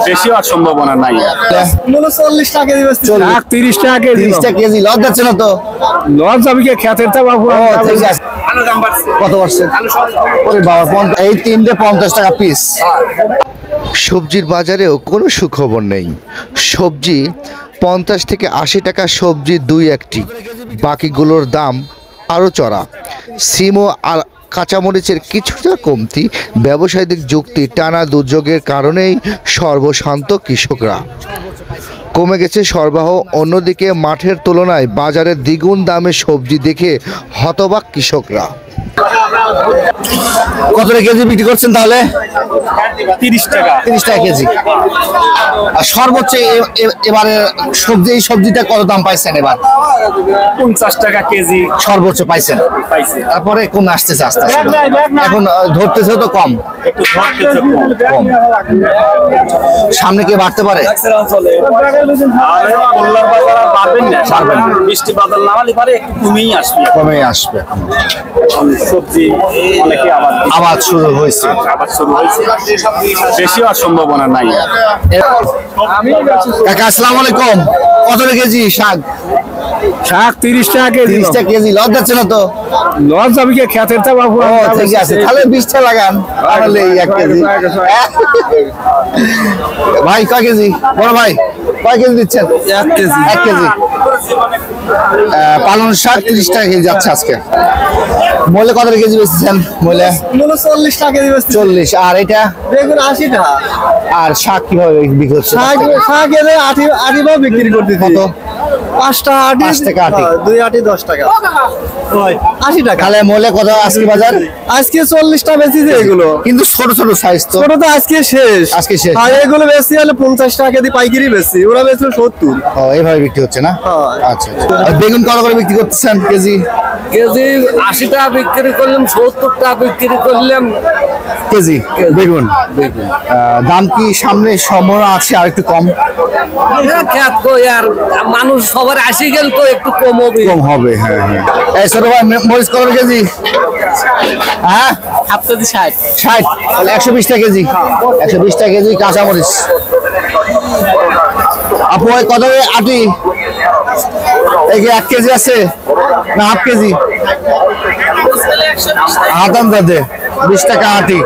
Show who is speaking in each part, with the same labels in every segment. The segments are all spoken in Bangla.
Speaker 1: বেশি হওয়ার সম্ভাবনা নাই।
Speaker 2: 40 টাকা কেজি,
Speaker 1: 30 টাকা কেজি।
Speaker 2: 30 টাকা কেজি লস যাচ্ছে না তো?
Speaker 1: লস যাবে কি, খেতের তা বাবু।
Speaker 2: ঠিক আছে, কত পার্সেন্ট? ওরে বাবা, এই তিনটে 50 টাকা পিস।
Speaker 3: সবজির বাজারেও কোনো সুখবর নেই। সবজি 50 থেকে 80 টাকা সবজি দুই একটি, বাকিগুলোর দাম আরও চড়া। সিম ও কাঁচামরিচের কিছুটা কমতি, ব্যবসায়িক যুক্তি টানা দুর্যোগের কারণেই সর্বশান্ত কৃষকরা। কমে গেছে সরবরাহ, অন্যদিকে মাঠের তুলনায় বাজারে দ্বিগুণ দামে সবজি দেখে হতবাক কৃষকরা।
Speaker 2: কত টাকা কেজি বিক্রি করছেন তাহলে?
Speaker 1: 30 টাকা।
Speaker 2: 30 টাকা কেজি। আর সর্বোচ্চ এবারে সবজি, এই সবজিটা কত দাম পাইছেন এবার?
Speaker 1: 50 টাকা কেজি
Speaker 2: সর্বোচ্চ পাইছেন। তারপরে কমে আসতেছে আস্তে আস্তে, এখন ধরতেছে তো কম। কম। সামনে কি বাড়তে পারে?
Speaker 1: বৃষ্টি বাদল নামালে পারে একটু কমেই আসবে।
Speaker 2: কমে আসবে।
Speaker 1: সবজি অনেকে
Speaker 2: আবাদ শুরু হয়েছে।
Speaker 1: বেশি হওয়ার সম্ভাবনা নাই।
Speaker 2: কাকা আসসালামু আলাইকুম। কত টাকা কেজি শাক?
Speaker 1: শাক 30 টাকা কেজি।
Speaker 2: 30 টাকা কেজি লস যাচ্ছে না তো?
Speaker 1: লস যাবে কি, খেতের তা বাবু।
Speaker 2: ঠিক আছে, তাহলে 20 টাকা লাগান, তাহলে 1 কেজি। ভাই কয় কেজি? বড় ভাই কয় কেজি দিচ্ছেন?
Speaker 1: 1 কেজি।
Speaker 2: 1 কেজি। পালং শাক 30 টাকা কেজি যাচ্ছে আজকে। মূলে কত টাকা কেজি বেচছেন? মূলে
Speaker 4: 40 টাকা কেজি,
Speaker 2: 40। আর এটা
Speaker 4: বেগুন 80 টাকা।
Speaker 2: আর শাক কিভাবে বিক্রি হচ্ছে?
Speaker 4: শাক এলে 80 ভাবে বিক্রি করতেছি।
Speaker 2: কত?
Speaker 4: 5 টাকা
Speaker 2: 5 টাকা আটি।
Speaker 4: 2 আটি 10 টাকা, 80 টাকা।
Speaker 2: তাহলে মূলে কত আজকে বাজার?
Speaker 4: আজকে 40 টাকা বেশিছে এগুলো,
Speaker 2: কিন্তু ছোট ছোট সাইজ তো।
Speaker 4: ছোট তো আজকে শেষ।
Speaker 2: আজকে শেষ।
Speaker 4: আর এগুলো বেশি হলে 50 টাকা কেজি পাইকারি বেশি, ওরা বেশি 70।
Speaker 2: ও, এইভাবে বিক্রি হচ্ছে না? আচ্ছা। আর বেগুন কত করে বিক্রি করতেছেন কেজি?
Speaker 4: কেজি 80 টাকা বিক্রি করলাম, 70 টাকা বিক্রি করলাম
Speaker 2: কেজি বেগুন। দাম কি সামনে সম্ভাবনা আছে আর একটু কম?
Speaker 4: খেত কই আর মানুষ সবার 80 গেল তো একটু কম হবে।
Speaker 2: কম হবে, হ্যাঁ হ্যাঁ। এই ছোট ভাই মরিচ কত কেজি? হ্যাঁ,
Speaker 4: আপনাদের 60।
Speaker 2: 60। তাহলে 120 টাকা কেজি। 120 টাকা কেজি কাঁচা মরিচ। আপু কত করে আটি? এই 1 কেজি আছে না হাফ কেজি? হাতাম দাদে 20 টাকা আটি।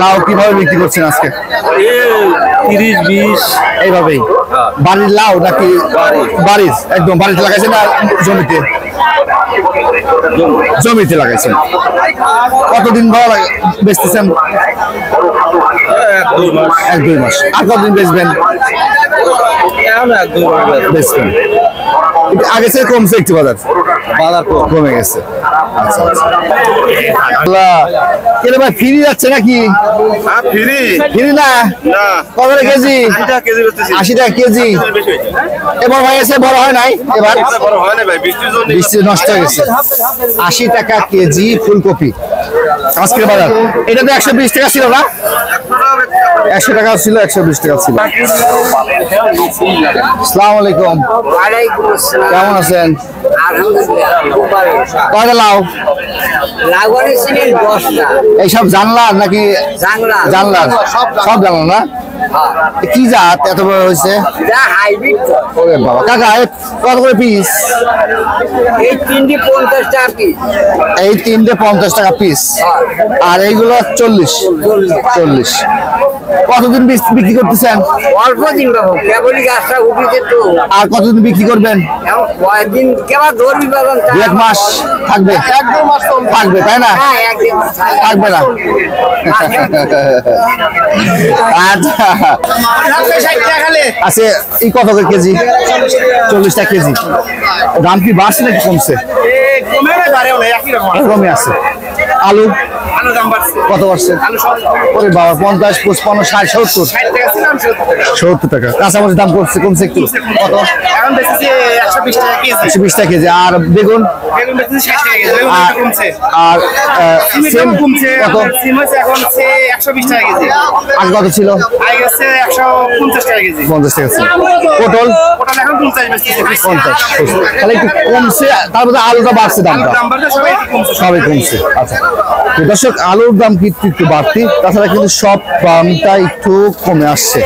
Speaker 2: লাউ কিভাবে বিক্রি করছেন আজকে?
Speaker 1: 30-20
Speaker 2: এইভাবেই। বাড়ির লাউ নাকি? বাড়ির একদম বাড়িতে লাগাইছেন না জমিতে? জমিতে লাগাইছেন। কতদিন ধরে বেচতেছেন? 1-2 মাস। আর কতদিন বেচবেন? বেচবেন। আগে থেকে কমছে একটু বাজার কমে গেছে। আচ্ছা কেন ভাই ফ্রি যাচ্ছে নাকি? ফ্রি না? কত কেজি? 80 টাকা কেজি। এবার হয়েছে, বড় হয় নাই এবার? বৃষ্টি নষ্ট হয়ে গেছে। 80 টাকা কেজি ফুলকপি আজকের বাজার। এটা তো 120 টাকা ছিল না? 100 টাকা ছিল, 120 টাকা ছিল। আসসালামু আলাইকুম। কেমন আছেন? কয়টা লাউ? এইসব জানলার নাকি? জানলার সব জানলা না? কি জাত এত বড় হয়েছে? ওরে বাবা। কাকা কত করে পিস?
Speaker 4: এই 3টি 50 টাকা পিস।
Speaker 2: এই 3টে 50 টাকা পিস। আর এইগুলো 40। কতদিন বিক্রি করতেছেন?
Speaker 4: অল্প দিন বাবু, কেবলই গাছটা উঠিছে তো।
Speaker 2: আর কতদিন বিক্রি করবেন?
Speaker 4: কয়েকদিন কেবল ধরবি বাগান।
Speaker 2: 1 মাস থাকবে? 1-2 মাস থাকবে, তাই না?
Speaker 4: হ্যাঁ, 1-2 মাস
Speaker 2: থাকবে না? আচ্ছা আচ্ছা। এই কত করে কেজি? 40 টাকা কেজি। দাম কি বাড়ছে নাকি কমছে? কমে আছে। আলু কত বাড়ছে? ওরে বাবা, 50, 55, 60, 70 টাকা। কাঁচামরিচ দাম কমছে একটু। কত? 120 টাকা কেজি। আর বেগুন? আর সিম কত? আগে কত ছিল? 50 টাকা ছিল। পটল? 50। তাহলে একটু কমছে, তারপরে আলুটা বাড়ছে, দামটা সবই কমছে। আচ্ছা দর্শক, আলুর দাম কিন্তু একটু বাড়তি, তাছাড়া কিন্তু সব দামটা একটু কমে আসছে।